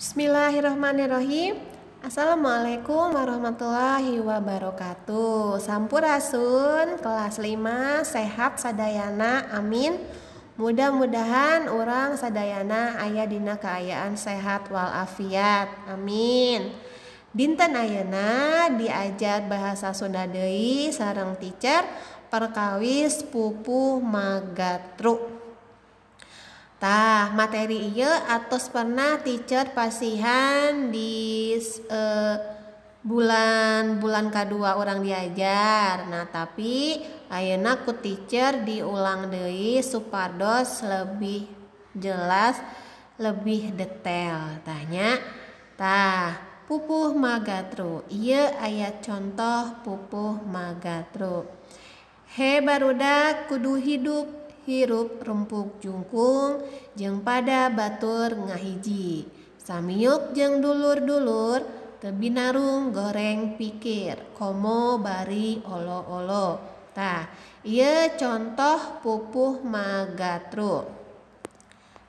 Bismillahirrahmanirrahim. Assalamualaikum warahmatullahi wabarakatuh. Sampurasun kelas 5 sehat sadayana amin. Mudah-mudahan orang sadayana aya dina kaayaan sehat walafiat amin. Dinten ayeuna diajar bahasa Sunda deui sareng teacher perkawis pupuh magatru. Tah materi ieu atos pernah teacher pasihan di bulan kedua orang diajar. Nah tapi ayeuna ku teacher diulang deui supados lebih jelas, lebih detail. Tanya, pupuh magatru. Ieu aya contoh pupuh magatru. He barudak kudu hirup rempuk jungkung jeung pada batur ngahiji samiuk jeung dulur-dulur teu binarung goreng pikir komo bari olo-olo. Tah ieu contoh pupuh magatru.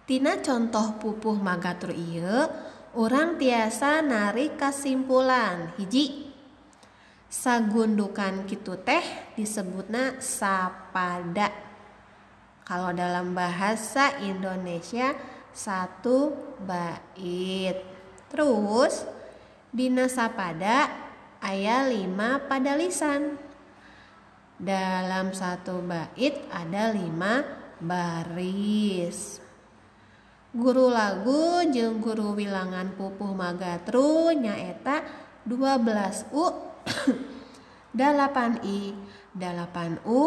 Tina contoh pupuh magatru ieu urang tiasa narik kasimpulan. Hiji, sagundukan kitu teh disebutna sapada. Kalau dalam bahasa Indonesia satu bait. Terus dina sapada aya 5 pada lisan. Dalam satu bait ada 5 baris. Guru lagu jeung guru wilangan pupuh magatru nyaeta 12U 8I 8U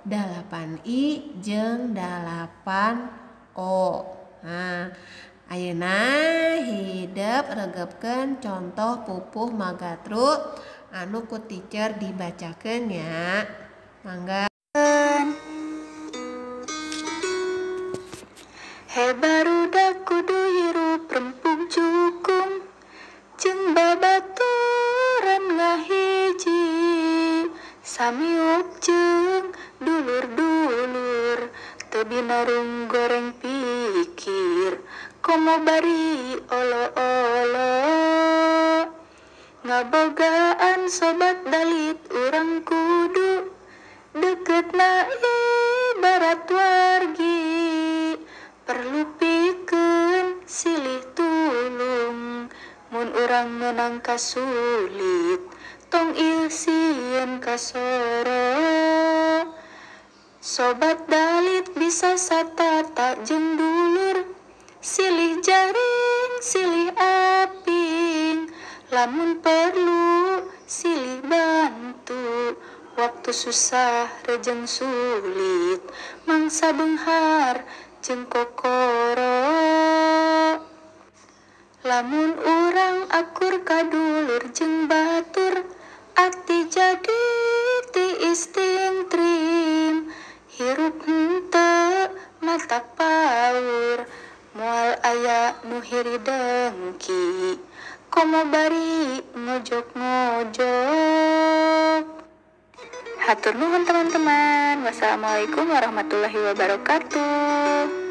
8I jeung 8O. Nah, ayeuna hidep regepkeun contoh pupuh magatru anu ku teacher dibacakeun nya. Mangga. He barudak kudu hirup rempuk jukung jeung babaturan ngahiji samiuk jeung dulur-dulur teu binarung goreng pikir komo bari olo-olo. Ngabogaan sobat dalit urang kudu deketna ibarat wargi perlu pikeun silih tulung mun urang meunang kasulit tong ieu sieun kasoro. Sobat dalit bisa satata jeung dulur silih jaring silih aping lamun perlu silih bantu waktu susah rejeng sulit mangsa beunghar jeung kokoro. Lamun urang akur ka dulur jeung batur ati jadi tiis ting trim hirup henteu matak paur moal aya nu hiri dengki komo bari ngojok-ngojok. Hatur nuhun teman-teman. Wassalamualaikum warahmatullahi wabarakatuh.